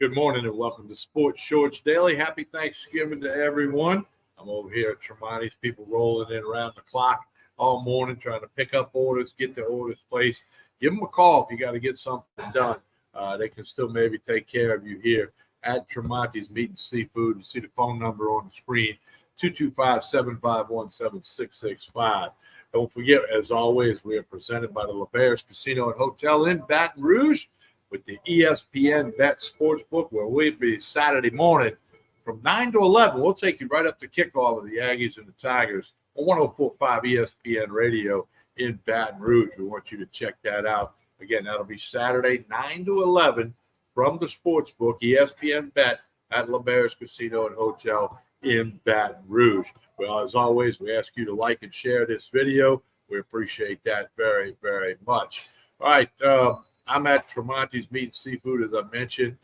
Good morning and welcome to Sports Shorts Daily. Happy Thanksgiving to everyone. I'm over here at Tremonti's, people rolling in around the clock all morning trying to pick up orders, get the orders placed. Give them a call if you got to get something done. They can still maybe take care of you here at Tremonti's Meat and Seafood. You see the phone number on the screen, 225-751-7665. Don't forget, as always, we are presented by the LeBares Casino and Hotel in Baton Rouge with the ESPN Bet Sportsbook, where we'll be Saturday morning from 9 to 11. We'll take you right up to kickoff of the Aggies and the Tigers on 104.5 ESPN Radio in Baton Rouge. We want you to check that out. Again, that'll be Saturday, 9 to 11 from the Sportsbook, ESPN Bet at LeBares Casino and Hotel in Baton Rouge. Well, as always, we ask you to like and share this video. We appreciate that very, very much. All right, I'm at Tremonti's Meat and Seafood, as I mentioned.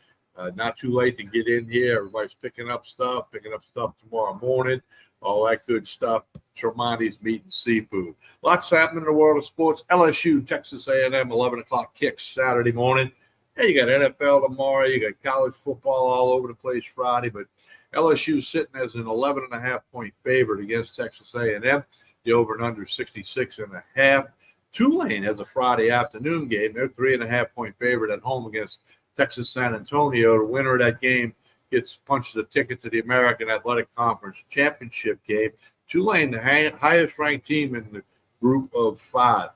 Not too late to get in here. Everybody's picking up stuff tomorrow morning, all that good stuff. Tremonti's Meat and Seafood. Lots happening in the world of sports. LSU, Texas A&M, 11 o'clock kicks Saturday morning. Yeah, you got NFL tomorrow. You got college football all over the place Friday, but LSU sitting as an 11.5-point favorite against Texas A&M. The over and under 66.5. Tulane has a Friday afternoon game. They're 3.5-point favorite at home against Texas San Antonio. The winner of that game punches a ticket to the American Athletic Conference Championship game. Tulane, the highest ranked team in the group of 5.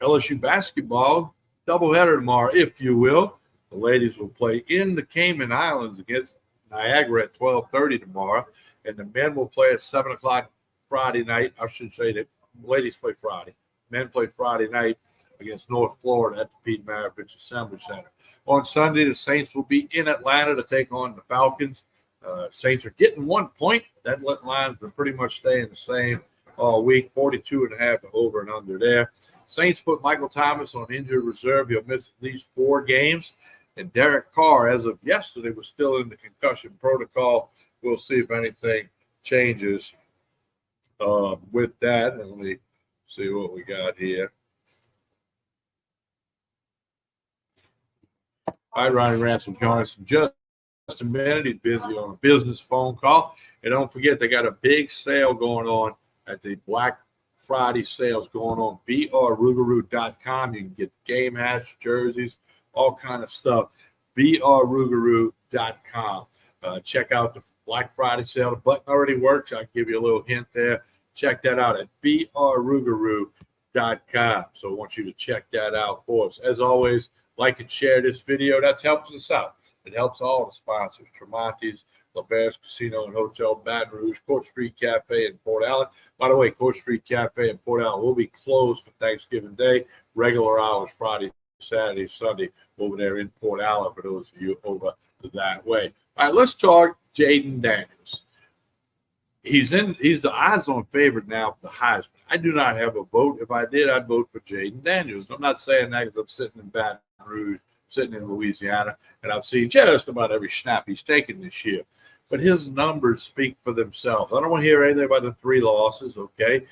LSU basketball, doubleheader tomorrow, if you will. The ladies will play in the Cayman Islands against Niagara at 12:30 tomorrow, and the men will play at 7 o'clock Friday night. I should say that ladies play Friday. Men play Friday night against North Florida at the Pete Maravich Assembly Center. On Sunday, the Saints will be in Atlanta to take on the Falcons. Saints are getting 1 point. That line's been pretty much staying the same all week, 42.5 over and under there. Saints put Michael Thomas on injured reserve. He'll miss at least 4 games. And Derek Carr, as of yesterday, was still in the concussion protocol. We'll see if anything changes with that. And let me see what we got here. All right, Ronnie Ransom joins us in just a minute. He's busy on a business phone call. And don't forget, they got a big sale going on at the Black Friday sales going on, brrugaroo.com. You can get game hats, jerseys, all kind of stuff, brrugaroo.com. Check out the Black Friday sale. The button already works. I'll give you a little hint there. Check that out at brrugaroo.com. So I want you to check that out for us. As always, like and share this video. That helps us out. It helps all the sponsors, Tremonti's, LeBares Casino and Hotel Baton Rouge, Court Street Cafe in Port Allen. By the way, Court Street Cafe in Port Allen will be closed for Thanksgiving Day. Regular hours Friday, Saturday, Sunday over there in Port Allen for those of you over that way. All right, let's talk Jayden Daniels. He's the odds-on favorite now for the Heisman. I do not have a vote. If I did, I'd vote for Jayden Daniels. I'm not saying that because I'm sitting in Baton Rouge, sitting in Louisiana, and I've seen just about every snap he's taken this year. But his numbers speak for themselves. I don't want to hear anything about the 3 losses, okay?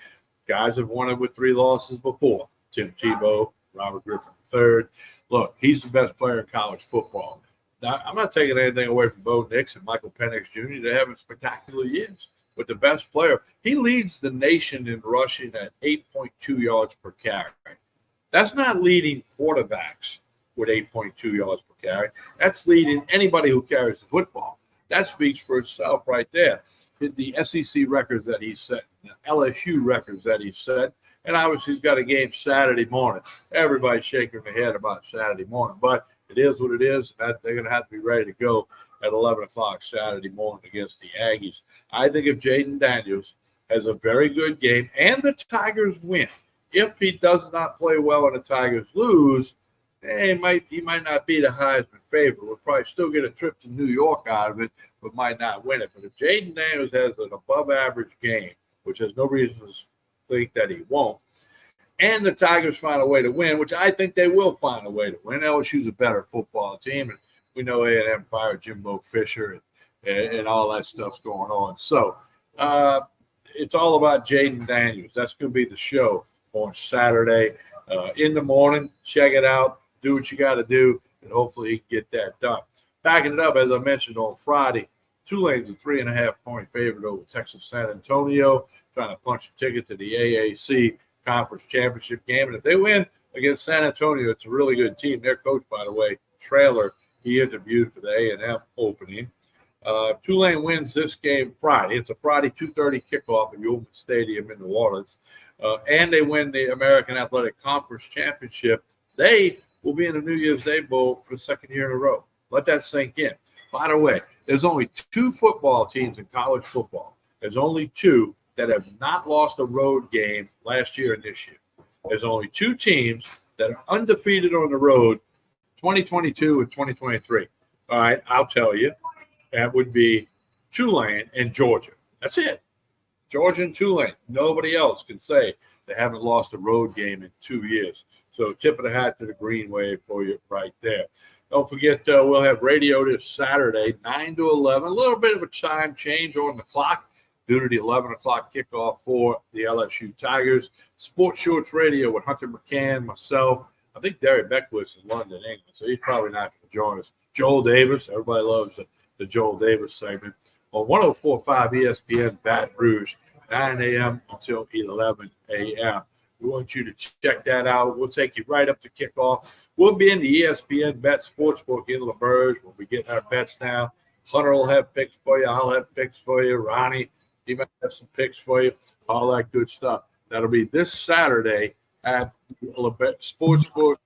Guys have won it with 3 losses before. Tim Tebow, Robert Griffin III. Look, he's the best player in college football. Now, I'm not taking anything away from Bo Nix and Michael Penix Jr. They're having spectacular years. But the best player, he leads the nation in rushing at 8.2 yards per carry. That's not leading quarterbacks with 8.2 yards per carry. That's leading anybody who carries the football. That speaks for itself right there. The SEC records that he set, the LSU records that he set, and obviously he's got a game Saturday morning. Everybody's shaking their head about Saturday morning, but it is what it is. They're going to have to be ready to go at 11 o'clock Saturday morning against the Aggies. I think if Jayden Daniels has a very good game and the Tigers win, if he does not play well and the Tigers lose, he might not be the Heisman favorite. We'll probably still get a trip to New York out of it, but might not win it. But if Jayden Daniels has an above-average game, which there's no reason to think that he won't, and the Tigers find a way to win, which I think they will find a way to win. LSU's a better football team, and we know A&M fired Jimbo Fisher and all that stuff's going on. So it's all about Jayden Daniels. That's going to be the show on Saturday in the morning. Check it out. Do what you got to do. and hopefully he can get that done. Backing it up, as I mentioned on Friday, Tulane's a 3.5-point favorite over Texas San Antonio, trying to punch a ticket to the AAC Conference Championship game. And if they win against San Antonio, it's a really good team. Their coach, by the way, Traylor, he interviewed for the A&M opening. Tulane wins this game Friday. It's a Friday 2:30 kickoff at Ullman Stadium in New Orleans. And they win the American Athletic Conference Championship. They will be in the New Year's Day Bowl for the second year in a row. Let that sink in. By the way, there's only 2 football teams in college football. There's only 2 that have not lost a road game last year and this year. There's only 2 teams that are undefeated on the road, 2022 and 2023. All right, I'll tell you. That would be Tulane and Georgia. That's it. Georgia and Tulane. Nobody else can say they haven't lost a road game in 2 years. So tip of the hat to the Green Wave for you right there. Don't forget, we'll have radio this Saturday, 9 to 11. A little bit of a time change on the clock due to the 11 o'clock kickoff for the LSU Tigers. Sports Shorts Radio with Hunter McCann, myself. I think Derek Beckwith in London, England, so he's probably not going to join us. Joel Davis, everybody loves the Joel Davis segment on 104.5 ESPN Baton Rouge, 9 a.m. until 11 a.m. We want you to check that out. We'll take you right up to kickoff. We'll be in the ESPN Bet Sportsbook in LaBerge. We'll be getting our bets now. Hunter will have picks for you. I'll have picks for you. Ronnie, he might have some picks for you. All that good stuff. That'll be this Saturday at LaBerge Sportsbook,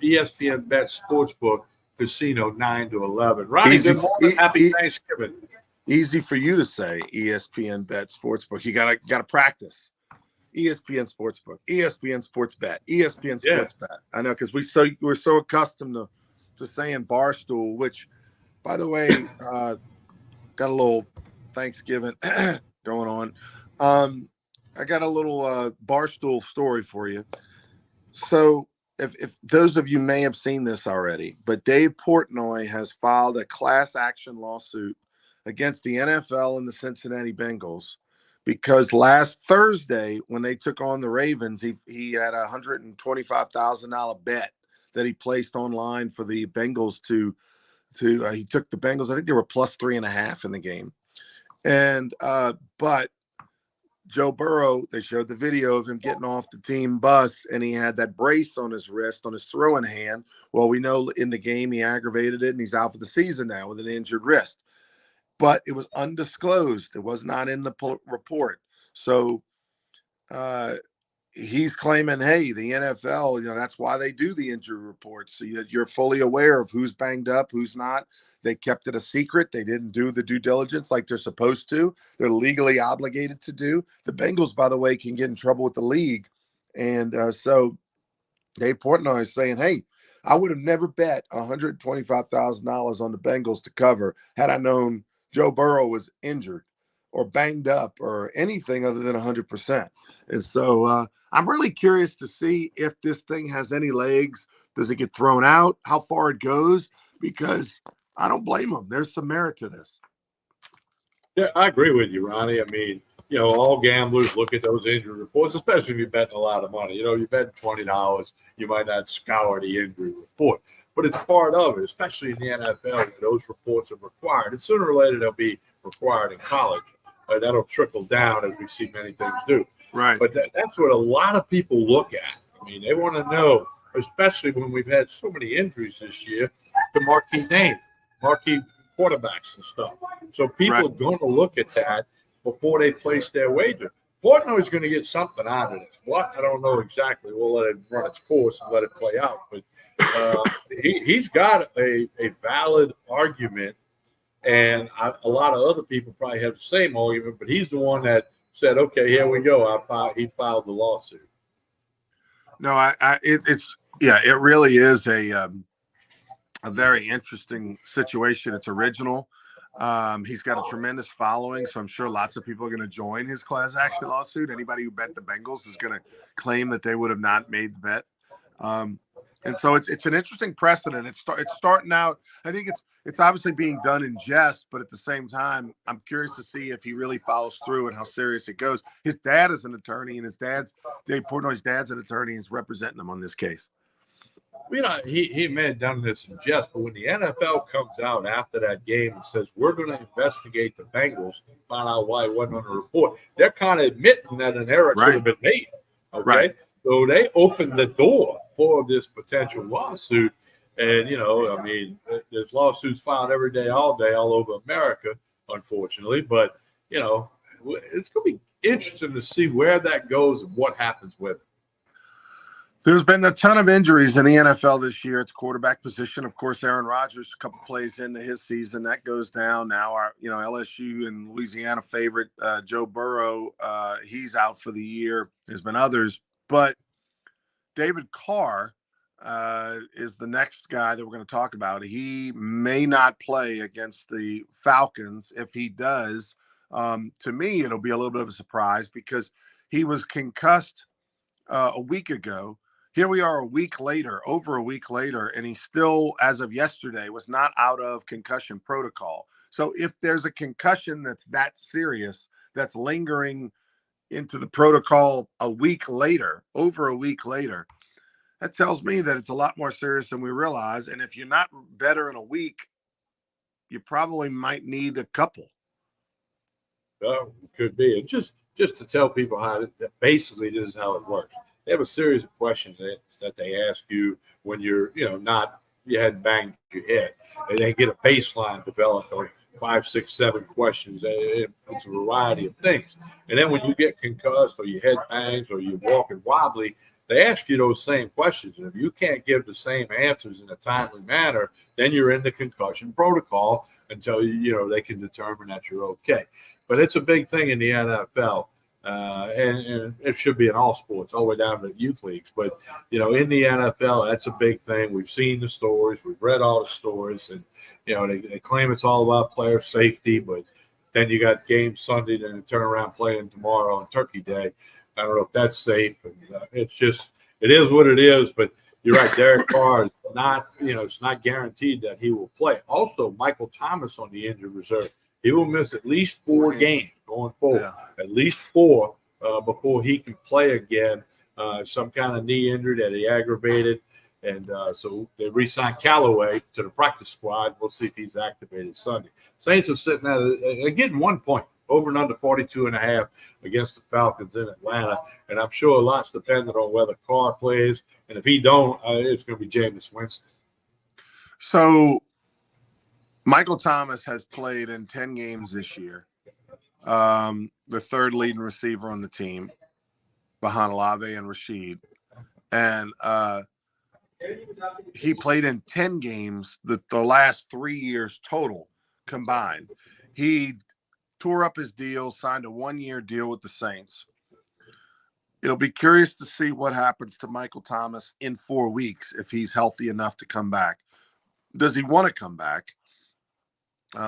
ESPN Bet Sportsbook Casino, 9 to 11. Ronnie, good morning. Happy Thanksgiving. Easy for you to say, ESPN Bet Sportsbook. You gotta practice. ESPN Sportsbook, ESPN Sports Bet, ESPN Sports Bet. I know, because we're so accustomed to saying Barstool, which, by the way, got a little Thanksgiving going on. I got a little Barstool story for you. So if those of you may have seen this already, but Dave Portnoy has filed a class action lawsuit against the NFL and the Cincinnati Bengals because last Thursday when they took on the Ravens, he had a $125,000 bet that he placed online for the Bengals to he took the Bengals. I think they were plus 3.5 in the game. And but Joe Burrow, they showed the video of him getting off the team bus, and he had that brace on his wrist, on his throwing hand. Well, we know in the game he aggravated it, and he's out for the season now with an injured wrist. But it was undisclosed. It was not in the report. So he's claiming, hey, the NFL, that's why they do the injury reports, so that you're fully aware of who's banged up, who's not. They kept it a secret. They didn't do the due diligence like they're supposed to. They're legally obligated to do. The Bengals, by the way, can get in trouble with the league. And so Dave Portnoy is saying, hey, I would have never bet $125,000 on the Bengals to cover had I known Joe Burrow was injured or banged up or anything other than 100%. And so I'm really curious to see if this thing has any legs. Does it get thrown out? How far it goes? Because I don't blame them. There's some merit to this. Yeah, I agree with you, Ronnie. I mean, all gamblers look at those injury reports, especially if you're betting a lot of money. You bet $20, you might not scour the injury report. But it's part of it, especially in the NFL, where those reports are required. And sooner or later, they'll be required in college. That'll trickle down, as we see many things do. Right. But that's what a lot of people look at. I mean, they want to know, especially when we've had so many injuries this year, the marquee quarterbacks and stuff. So people are going to look at that before they place their wager. Portnoy's going to get something out of this. What? I don't know exactly. We'll let it run its course and let it play out. But he's got a valid argument, and a lot of other people probably have the same argument, but he's the one that said, okay, here we go. He filed the lawsuit. No, it really is a very interesting situation. It's original. He's got a tremendous following, so I'm sure lots of people are going to join his class action lawsuit. Anybody who bet the Bengals is going to claim that they would have not made the bet. And so it's an interesting precedent. It's starting out. I think it's obviously being done in jest, but at the same time, I'm curious to see if he really follows through and how serious it goes. His dad is an attorney, and Dave Portnoy's dad's an attorney, and is representing him on this case. He may have done this in jest, but when the NFL comes out after that game and says we're going to investigate the Bengals, find out why it wasn't on the report, they're kind of admitting that an error could have been made. Okay, Right. so they opened the door for this potential lawsuit, and I mean, there's lawsuits filed every day, all over America, unfortunately. But it's going to be interesting to see where that goes and what happens with it. There's been a ton of injuries in the NFL this year. It's quarterback position. Of course, Aaron Rodgers, a couple plays into his season, that goes down. Now our, LSU and Louisiana favorite, Joe Burrow, he's out for the year. There's been others, but David Carr is the next guy that we're going to talk about. He may not play against the Falcons. If he does, to me, it'll be a little bit of a surprise because he was concussed a week ago. Here we are over a week later, and he still, as of yesterday, was not out of concussion protocol. So if there's a concussion that's that serious, that's lingering into the protocol over a week later, that tells me that it's a lot more serious than we realize. And if you're not better in a week, you probably might need a couple. Well, it could be. And just to tell people basically this is how it works. They have a series of questions that they ask you when you're, you hadn't banged your head. And they get a baseline developed on 5, 6, 7 questions. It's a variety of things. And then when you get concussed or your head bangs or you're walking wobbly, they ask you those same questions. And if you can't give the same answers in a timely manner, then you're in the concussion protocol until, they can determine that you're okay. But it's a big thing in the NFL. And it should be in all sports, all the way down to youth leagues. But, in the NFL, that's a big thing. We've seen the stories. We've read all the stories. And, they claim it's all about player safety. But then you got games Sunday, then they turn around playing tomorrow on Turkey Day. I don't know if that's safe. And it is what it is. But you're right, Derek Carr is not, it's not guaranteed that he will play. Also, Michael Thomas on the injured reserve. He will miss at least 4 games going forward, at least 4 before he can play again. Some kind of knee injury that he aggravated. And so they re-signed Callaway to the practice squad. We'll see if he's activated Sunday. Saints are sitting at getting 1 point, over and under 42.5 against the Falcons in Atlanta. And I'm sure a lot's dependent on whether Carr plays. And if he don't, it's going to be Jameis Winston. So Michael Thomas has played in 10 games this year, the third leading receiver on the team, behind Olave and Rashid. And he played in 10 games the last 3 years total combined. He tore up his deal, signed a 1-year deal with the Saints. It'll be curious to see what happens to Michael Thomas in 4 weeks if he's healthy enough to come back. Does he want to come back?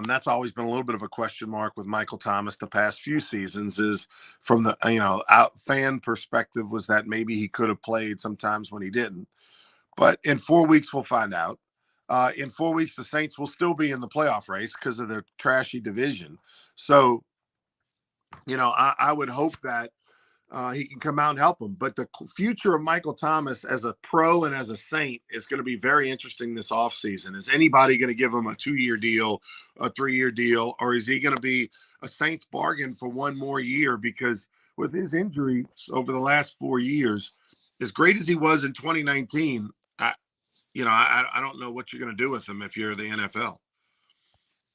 That's always been a little bit of a question mark with Michael Thomas the past few seasons. Is from the fan perspective was that maybe he could have played sometimes when he didn't. But in 4 weeks we'll find out. In 4 weeks the Saints will still be in the playoff race because of their trashy division. So, I would hope that he can come out and help him. But the future of Michael Thomas as a pro and as a Saint is going to be very interesting this offseason. Is anybody going to give him a 2-year deal, a 3-year deal, or is he going to be a Saints bargain for 1 more year? Because with his injuries over the last 4 years, as great as he was in 2019, I don't know what you're going to do with him if you're the NFL.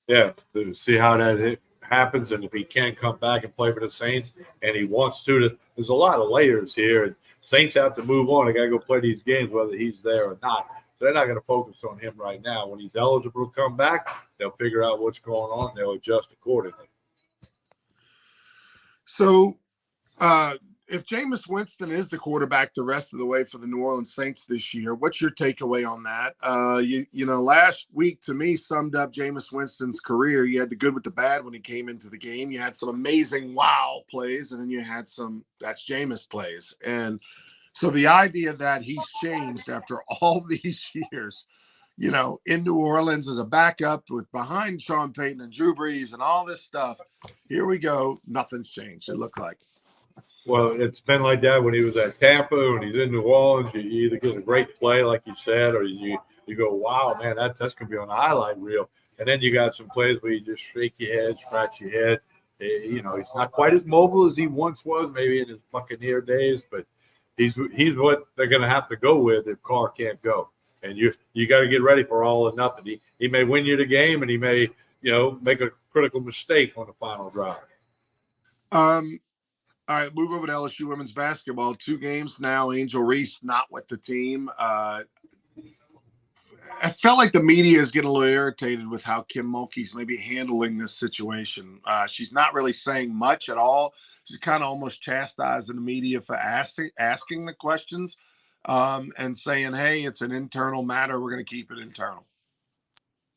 Yeah, to see how that happens, and if he can come back and play for the Saints, and he wants to, there's a lot of layers here. And Saints have to move on. They got to go play these games, whether he's there or not. So they're not going to focus on him right now. When he's eligible to come back, they'll figure out what's going on. They'll adjust accordingly. So, if Jameis Winston is the quarterback the rest of the way for the New Orleans Saints this year, what's your takeaway on that? Last week to me summed up Jameis Winston's career. You had the good with the bad when he came into the game. You had some amazing wow plays, and then you had some that's Jameis plays. And so the idea that he's changed after all these years, in New Orleans as a backup with behind Sean Payton and Drew Brees and all this stuff, here we go. Nothing's changed, it looked like. Well, it's been like that when he was at Tampa, when he's in New Orleans. You either get a great play, like you said, or you go, wow, man, that's going to be on the highlight reel. And then you got some plays where you just shake your head, scratch your head. He's not quite as mobile as he once was, maybe in his Buccaneer days, but he's what they're going to have to go with if Carr can't go. And you got to get ready for all or nothing. He may win you the game, and he may make a critical mistake on the final drive. All right, move over to LSU women's basketball. 2 games now. Angel Reese not with the team. I felt like the media is getting a little irritated with how Kim Mulkey's maybe handling this situation. She's not really saying much at all. She's kind of almost chastising the media for asking the questions and saying, hey, it's an internal matter. We're going to keep it internal.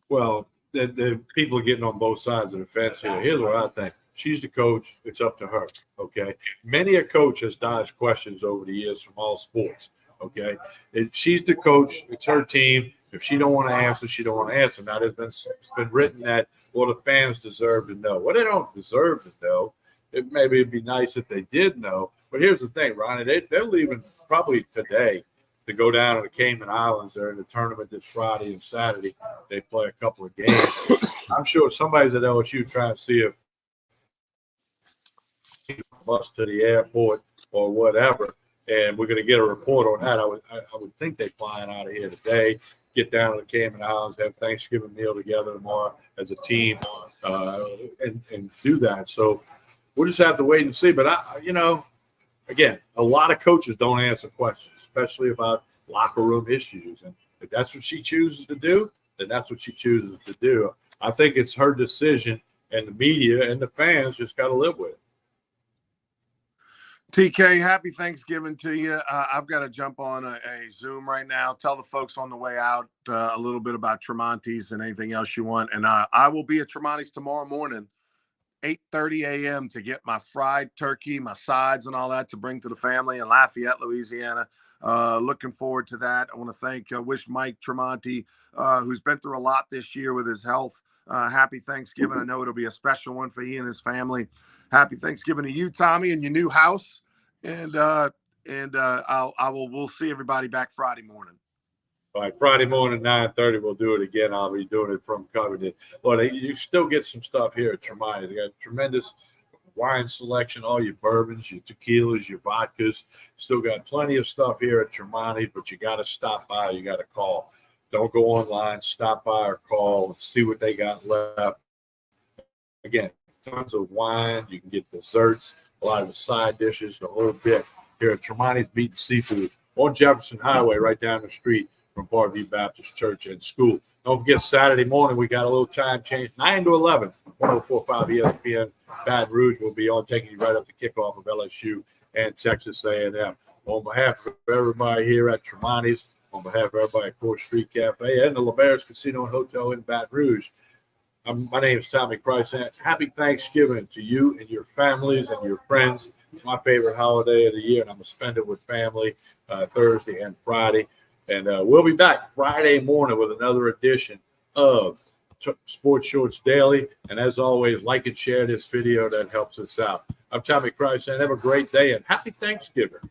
Well, the people are getting on both sides of the fence here. Here's what I think. She's the coach. It's up to her, okay? Many a coach has dodged questions over the years from all sports, okay? She's the coach. It's her team. If she don't want to answer, she don't want to answer. Now, it's been written that, well, the fans deserve to know. Well, they don't deserve to know. Maybe it'd be nice if they did know. But here's the thing, Ronnie. They're leaving probably today to go down to the Cayman Islands. They're in the tournament this Friday and Saturday. They play a couple of games. I'm sure somebody's at LSU trying to see if bus to the airport or whatever, and we're going to get a report on that. I would think they're flying out of here today, get down to the Cayman Islands, have Thanksgiving meal together tomorrow as a team, and do that. So we'll just have to wait and see. But again, a lot of coaches don't answer questions, especially about locker room issues. And if that's what she chooses to do, then that's what she chooses to do. I think it's her decision, and the media and the fans just got to live with it. TK, happy Thanksgiving to you. I've got to jump on a Zoom right now. Tell the folks on the way out a little bit about Tremonti's and anything else you want. And I will be at Tremonti's tomorrow morning, 8:30 a.m. to get my fried turkey, my sides and all that to bring to the family in Lafayette, Louisiana. Looking forward to that. I want to wish Mike Tremonti, who's been through a lot this year with his health, happy Thanksgiving. I know it'll be a special one for he and his family. Happy Thanksgiving to you, Tommy, and your new house. And we'll see everybody back Friday morning. All right, Friday morning, 9:30, we'll do it again. I'll be doing it from Covington. But you still get some stuff here at Tremonti. They got tremendous wine selection, all your bourbons, your tequilas, your vodkas. Still got plenty of stuff here at Tremonti, but you got to stop by. You got to call. Don't go online. Stop by or call and see what they got left. Again, tons of wine. You can get desserts, a lot of the side dishes, the whole bit here at Tremonti's Meat and Seafood on Jefferson Highway, right down the street from Parkview Baptist Church and School. Don't forget, Saturday morning, we got a little time change, 9 to 11, 104.5 ESPN Baton Rouge will be on, taking you right up to kickoff of LSU and Texas A&M. On behalf of everybody here at Tremonti's, on behalf of everybody at Court Street Cafe and the LeBares Casino and Hotel in Baton Rouge, my name is Tommy Price. Happy Thanksgiving to you and your families and your friends. It's my favorite holiday of the year, and I'm going to spend it with family Thursday and Friday. And we'll be back Friday morning with another edition of Sports Shorts Daily. And as always, like and share this video. That helps us out. I'm Tommy Price, and have a great day, and happy Thanksgiving.